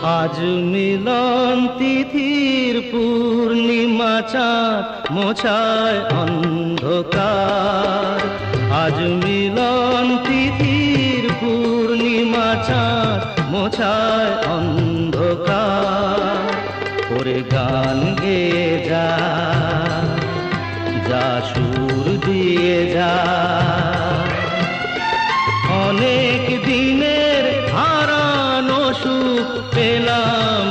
আজ মিলন তিথির পূর্ণিমা চাঁদ মোছায় অন্ধকার। আজ মিলন তিথির পূর্ণিমা চাঁদ মোছায় অন্ধকার। ওরে গান গেয়ে যা, যা সুর দিয়ে যা, অনেক দিনের হারানো সুখ পেলাম